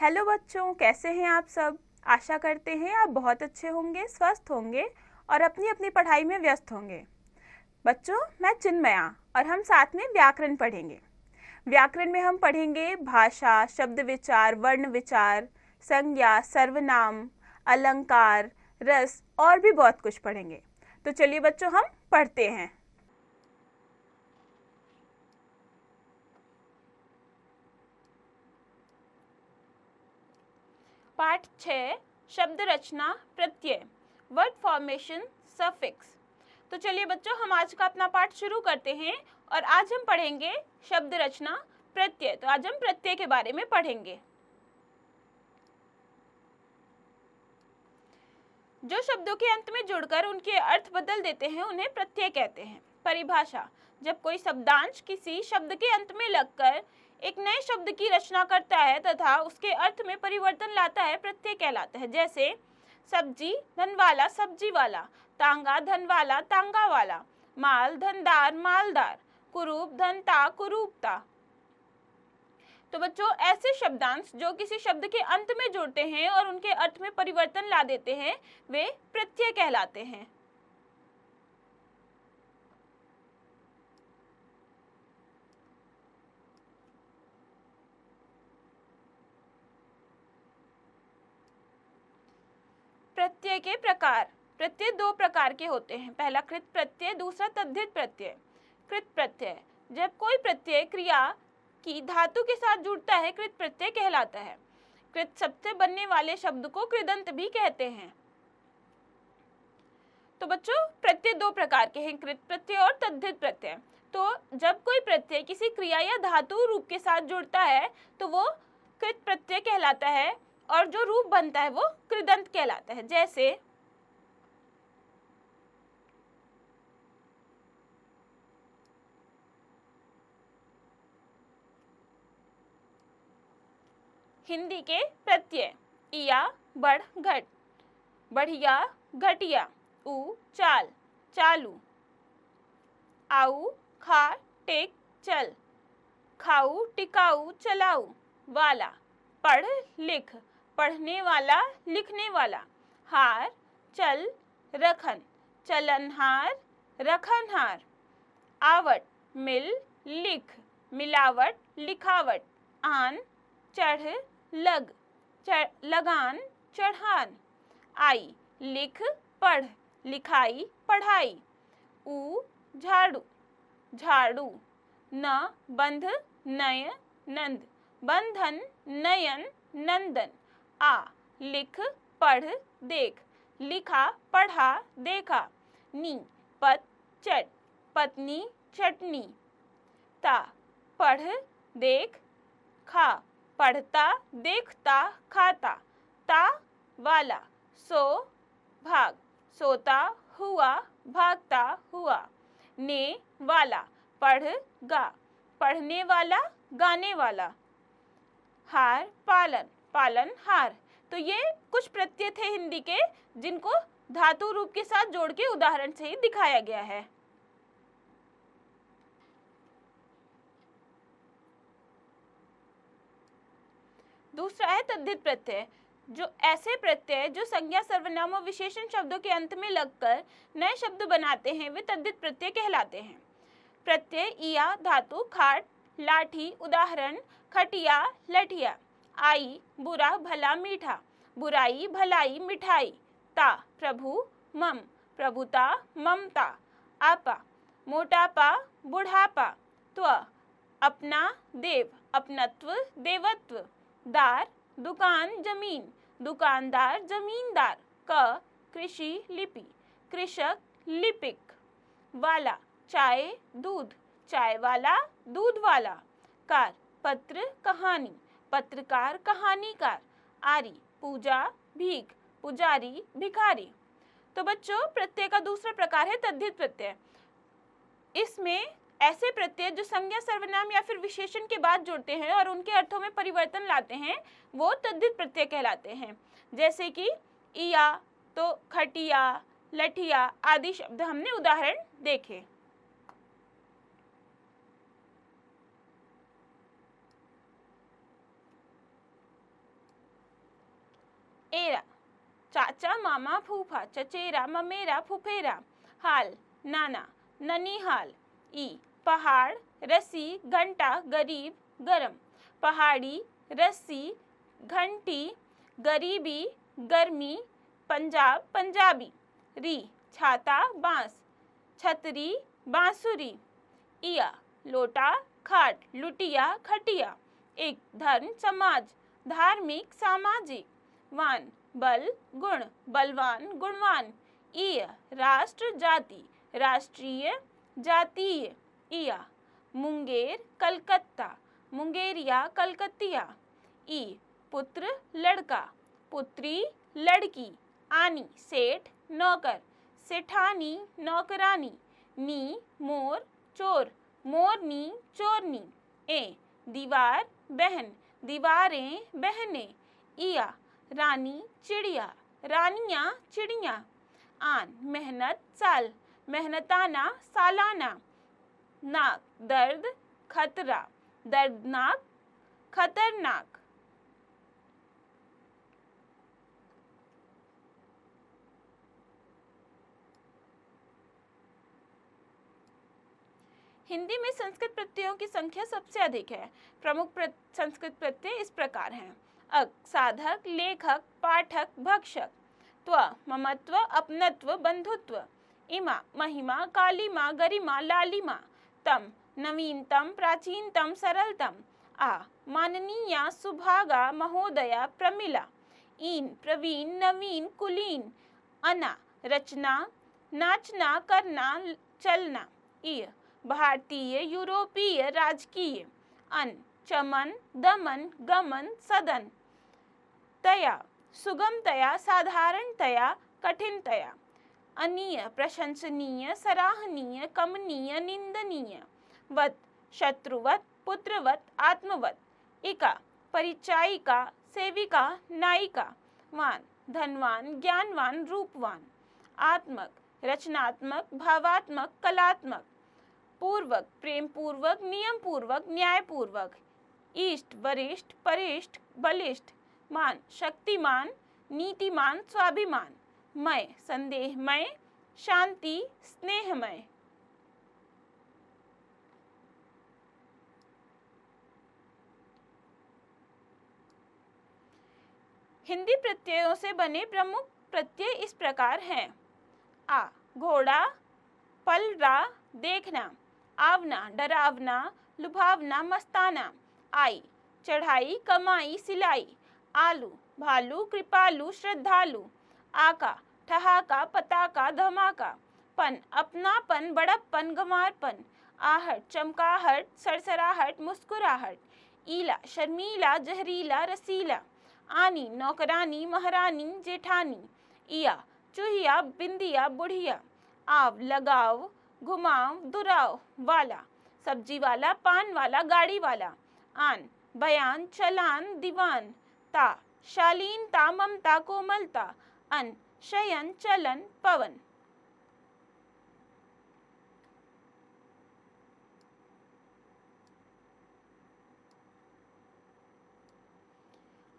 Hello बच्चों, कैसे हैं आप सब। आशा करते हैं आप बहुत अच्छे होंगे, स्वस्थ होंगे और अपनी अपनी पढ़ाई में व्यस्त होंगे। बच्चों, मैं चिन्मया और हम साथ में व्याकरण पढ़ेंगे। व्याकरण में हम पढ़ेंगे भाषा, शब्द विचार, वर्ण विचार, संज्ञा, सर्वनाम, अलंकार, रस और भी बहुत कुछ पढ़ेंगे। तो चलिए बच्चों, हम पढ़ते हैं। पाठ 6 शब्द रचना प्रत्यय, वर्ड फॉर्मेशन, सफिक्स। तो चलिए बच्चों, हम आज का अपना पाठ शुरू करते हैं और आज हम पढ़ेंगे शब्द रचना प्रत्यय। तो आज हम प्रत्यय के बारे में पढ़ेंगे। जो शब्दों के अंत में जुड़कर उनके अर्थ बदल देते हैं उन्हें प्रत्यय कहते हैं। परिभाषा: जब कोई शब्दांश किसी शब्द के अंत में लगकर एक नए शब्द की रचना करता है तथा उसके अर्थ में परिवर्तन लाता है, प्रत्यय कहलाता है। जैसे सब्जी धन वाला, सब्जी वाला, तांगा धन वाला, तांगा वाला, माल धनदार, मालदार, कुरूप धनता, कुरूपता। तो बच्चों, ऐसे शब्दांश जो किसी शब्द के अंत में जुड़ते हैं और उनके अर्थ में परिवर्तन ला देते हैं, वे प्रत्यय कहलाते हैं। प्रत्यय के प्रकार। प्रत्यय दो प्रकार के होते हैं। पहला कृत प्रत्यय, दूसरा तद्धित प्रत्यय। कृत प्रत्यय: जब कोई प्रत्यय क्रिया की धातु के साथ जुड़ता है, कृत प्रत्यय कहलाता है। कृत शब्द से बनने वाले शब्द को कृदंत भी कहते हैं। तो बच्चों, प्रत्यय दो प्रकार के हैं, कृत प्रत्यय और तद्धित प्रत्यय। तो जब कोई प्रत्यय किसी क्रिया या धातु रूप के साथ जुड़ता है तो वो कृत प्रत्यय कहलाता है और जो रूप बनता है वो कृदंत कहलाता है। जैसे हिंदी के प्रत्यय: इया बढ़ घट, बढ़िया घटिया, ऊ चाल चालू, आऊ खा टेक चल, खाऊ टिकाऊ चलाऊ, वाला पढ़ लिख, पढ़ने वाला लिखने वाला, हार चल रखन, चलनहार रखनहार, आवट मिल लिख, मिलावट लिखावट, आन चढ़ लग, लगान चढ़ान, आई लिख पढ़, लिखाई पढ़ाई, ऊ झाड़ू झाड़ू, न बंध नय नंद, बंधन नयन नंदन, आ लिख पढ़ देख, लिखा पढ़ा देखा, नी पत चट, पत्नी चटनी, ता पढ़ देख खा, पढ़ता देखता खाता, ता वाला सो भाग, सोता हुआ भागता हुआ, ने वाला पढ़ गा, पढ़ने वाला गाने वाला, हार पालन, पालन हार। तो ये कुछ प्रत्यय थे हिंदी के जिनको धातु रूप के साथ जोड़ के उदाहरण से ही दिखाया गया है। दूसरा है तद्धित प्रत्यय। जो ऐसे प्रत्यय जो संज्ञा, सर्वनाम और विशेषण शब्दों के अंत में लगकर नए शब्द बनाते हैं, वे तद्धित प्रत्यय कहलाते हैं। प्रत्यय इया धातु, खाट लाठी, उदाहरण खटिया लठिया, आई बुरा भला मीठा, बुराई भलाई मिठाई, ता प्रभु मम, प्रभुता ममता, आपा मोटापा बुढ़ापा, त्व अपना देव, अपनत्व देवत्व, दार दुकान जमीन, दुकानदार जमींदार, क कृषि लिपि, कृषक लिपिक, वाला चाय दूध, चाय वाला दूध वाला, कार पत्र कहानी, पत्रकार कहानीकार, आरी पूजा भीख, पुजारी भिखारी। तो बच्चों, प्रत्यय का दूसरा प्रकार है तद्धित प्रत्यय। इसमें ऐसे प्रत्यय जो संज्ञा, सर्वनाम या फिर विशेषण के बाद जुड़ते हैं और उनके अर्थों में परिवर्तन लाते हैं, वो तद्धित प्रत्यय कहलाते हैं। जैसे कि इया तो खटिया, लठिया आदि शब्द हमने उदाहरण देखे। एरा, चाचा मामा फूफा, चचेरा ममेरा फुफेरा, हाल नाना ननिहाल। ई, पहाड़ रस्सी घंटा गरीब गरम, पहाड़ी रस्सी घंटी गरीबी गर्मी पंजाब पंजाबी। री, छाता बांस, छतरी बांसुरी। इया, लोटा खाट, लुटिया खटिया। एक, धर्म समाज, धार्मिक सामाजिक। वान, बल गुण, बलवान गुणवान। इय, राष्ट्र जाति, राष्ट्रीय जातीय। इया, मुंगेर कलकत्ता, मुंगेरिया कलकतिया। ई, पुत्र लड़का, पुत्री लड़की। आनी, सेठ नौकर, सेठानी नौकरानी। नी, मोर चोर, मोरनी चोरनी। ए, दीवार बहन, दीवारें बहनें। इया, रानी चिड़िया, रानियां चिड़िया। आन, मेहनत साल, मेहनताना सालाना। नाक, दर्द खतरा, दर्दनाक खतरनाक। हिंदी में संस्कृत प्रत्ययों की संख्या सबसे अधिक है। प्रमुख संस्कृत प्रत्यय इस प्रकार हैं: अक, साधक लेखक पाठक भक्षक। त्व, ममत्व अपनत्व बंधुत्व। इमा, महिमा कालिमा गरिमा लालिमा। तम, नवीनतम प्राचीनतम सरलतम। आ, माननीया सुभागा महोदया प्रमिला। ईन, प्रवीण नवीन कुलीन। अना, रचना नाचना करना चलना। इय, भारतीय यूरोपीय राजकीय। अन, चमन दमन गमन सदन। तया, सुगमतया साधारणतया कठिनतया। अनीय, प्रशंसनीय सराहनीय कमनीय निंदनीय। वत, शत्रुवत पुत्रवत आत्मवत। इका, परिचायिका सेविका नायिका। वान, धनवान ज्ञानवान रूपवान। आत्मक, रचनात्मक भावात्मक कलात्मक। पूर्वक, प्रेम पूर्वक नियम पूर्वक न्याय पूर्वक। इष्ट, वरिष्ठ परिष्ठ बलिष्ठ। मान, शक्तिमान नीतिमान स्वाभिमान। मय, संदेहमय शांति स्नेहमय। हिंदी प्रत्ययों से बने प्रमुख प्रत्यय इस प्रकार हैं: आ, घोड़ा पलरा देखना। आवना, डरावना लुभावना मस्ताना। आई, चढ़ाई कमाई सिलाई। आलू, भालू कृपालु श्रद्धालु। आका, ठहाका पताका धमाका। पन, अपनापन बड़प्पन गंवारपन। आहट, चमकाहट सरसराहट मुस्कुराहट। ईला, शर्मीला जहरीला रसीला। आनी, नौकरानी महारानी जेठानी। इया, चूहिया बिंदिया बुढ़िया। आव, लगाव घुमाव दुराव वाला। सब्जी वाला पान वाला गाड़ी वाला। आन, बयान चलान दीवान। ता, शालीनता ममता कोमलता। अन, शयन चलन पवन।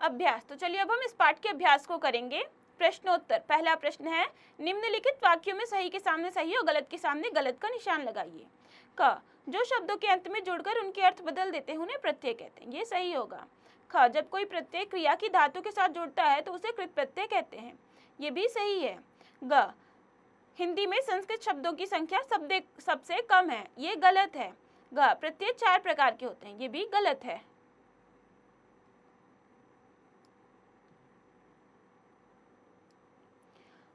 अभ्यास। तो चलिए अब हम इस पाठ के अभ्यास को करेंगे। प्रश्नोत्तर। पहला प्रश्न है, निम्नलिखित वाक्यों में सही के सामने सही और गलत के सामने गलत का निशान लगाइए। क, जो शब्दों के अंत में जुड़कर उनके अर्थ बदल देते हैं उन्हें प्रत्यय कहते हैं, ये सही होगा। ख, जब कोई प्रत्यय क्रिया की धातु के साथ जुड़ता है तो उसे कृत प्रत्यय कहते हैं, ये भी सही है। ग, हिंदी में संस्कृत शब्दों की संख्या सबसे कम है, ये गलत है। घ, प्रत्यय 4 प्रकार के होते हैं, ये भी गलत है।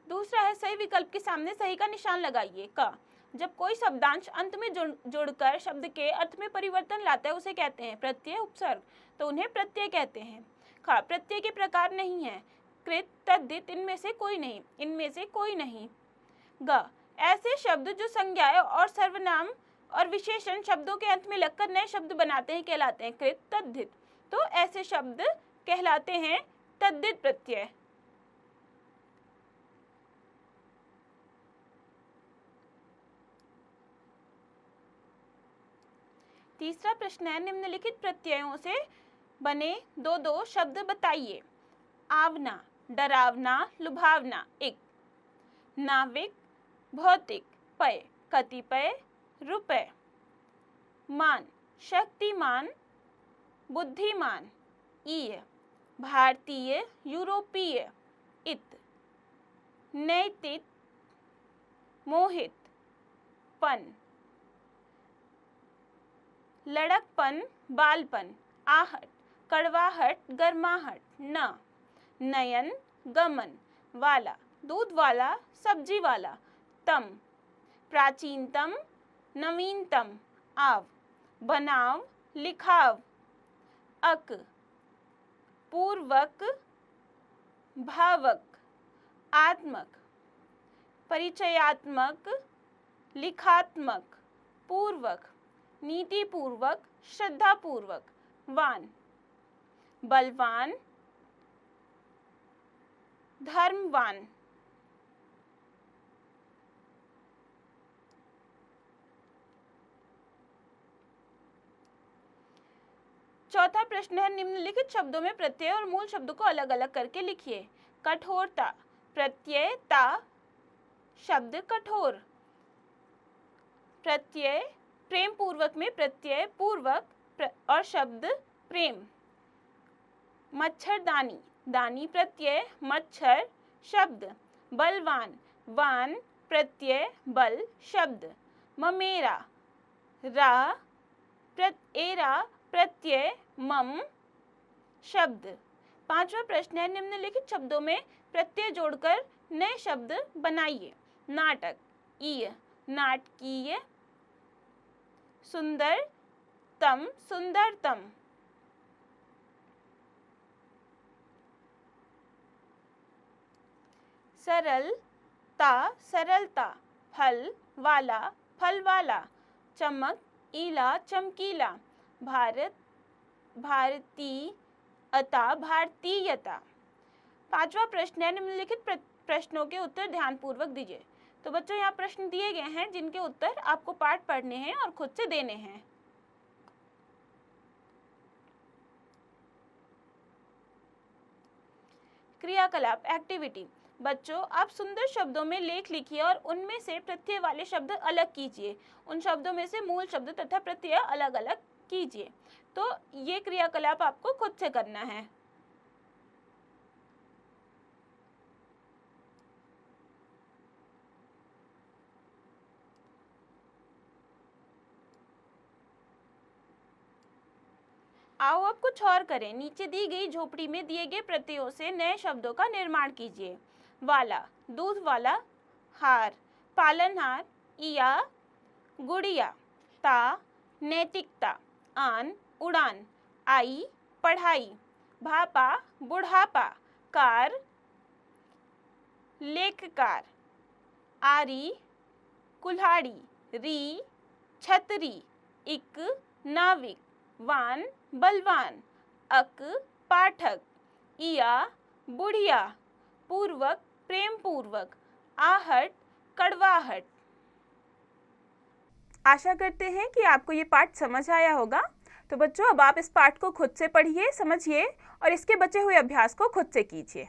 दूसरा है, सही विकल्प के सामने सही का निशान लगाइए। क, जब कोई शब्दांश अंत में जुड़कर शब्द के अर्थ में परिवर्तन लाता है उसे कहते हैं प्रत्यय उपसर्ग, तो उन्हें प्रत्यय कहते हैं। ख, प्रत्यय के प्रकार नहीं है, कृत तद्धित इनमें से कोई नहीं, इनमें से कोई नहीं। ग, ऐसे शब्द जो संज्ञा और सर्वनाम और विशेषण शब्दों के अंत में लगकर नए शब्द बनाते हैं कहलाते हैं कृत तद्धित, तो ऐसे शब्द कहलाते हैं तद्धित प्रत्यय। तीसरा प्रश्न है, निम्नलिखित प्रत्ययों से बने दो शब्द बताइए। आवना, डरावना लुभावना एक, नाविक भौतिक पय कतिपय रुपए, मान शक्तिमान बुद्धिमान ईय, भारतीय यूरोपीय इत, नैतिक मोहित पन, लड़कपन बालपन, आहट कड़वाहट गर्माहट, न नयन गमन, वाला दूध वाला सब्जी वाला, तम प्राचीनतम नवीनतम, आव बनाव लिखाव, अक पूर्वक भावक, आत्मक परिचयात्मक लिखात्मक, पूर्वक नीतिपूर्वक श्रद्धापूर्वक, वान बलवान धर्मवान। चौथा प्रश्न है, निम्नलिखित शब्दों में प्रत्यय और मूल शब्दों को अलग अलग करके लिखिए। कठोरता प्रत्यय ता शब्द कठोर, प्रत्यय प्रेम पूर्वक में प्रत्यय पूर्वक और शब्द प्रेम। मच्छरदानी दानी प्रत्यय मच्छर शब्द, बलवान वान प्रत्यय बल शब्द, ममेरा रा एरा प्रत्यय मम शब्द। पांचवा प्रश्न है, निम्नलिखित शब्दों में प्रत्यय जोड़कर नए शब्द बनाइए। नाटक ईय नाटकीय, सुंदर तम सुंदरतम, सरलता सरलता, फल वाला फल वाला, चमक ईला चमकीला, भारत भारतीयता भारतीयता। पांचवा प्रश्न है, निम्नलिखित प्रश्नों के उत्तर ध्यानपूर्वक दीजिए। तो बच्चों यहाँ प्रश्न दिए गए हैं जिनके उत्तर आपको पाठ पढ़ने हैं और खुद से देने हैं। क्रियाकलाप एक्टिविटी, बच्चों आप सुंदर शब्दों में लेख लिखिए और उनमें से प्रत्यय वाले शब्द अलग कीजिए। उन शब्दों में से मूल शब्द तथा प्रत्यय अलग अलग कीजिए। तो ये क्रियाकलाप आपको खुद से करना है। आओ अब कुछ और करें। नीचे दी गई झोपड़ी में दिए गए प्रत्ययों से नए शब्दों का निर्माण कीजिए। वाला दूध वाला, हार पालनहार, इया गुड़िया, ता नैतिकता, आन उड़ान, आई पढ़ाई, भापा बुढ़ापा, कार लेखकार, आरी कुल्हाड़ी, री छतरी, इक नाविक, वान बलवान, अक पाठक, इया बुढ़िया, पूर्वक प्रेम पूर्वक, आहट कड़वाहट। आशा करते हैं कि आपको ये पाठ समझ आया होगा। तो बच्चों अब आप इस पाठ को खुद से पढ़िए, समझिए और इसके बचे हुए अभ्यास को खुद से कीजिए।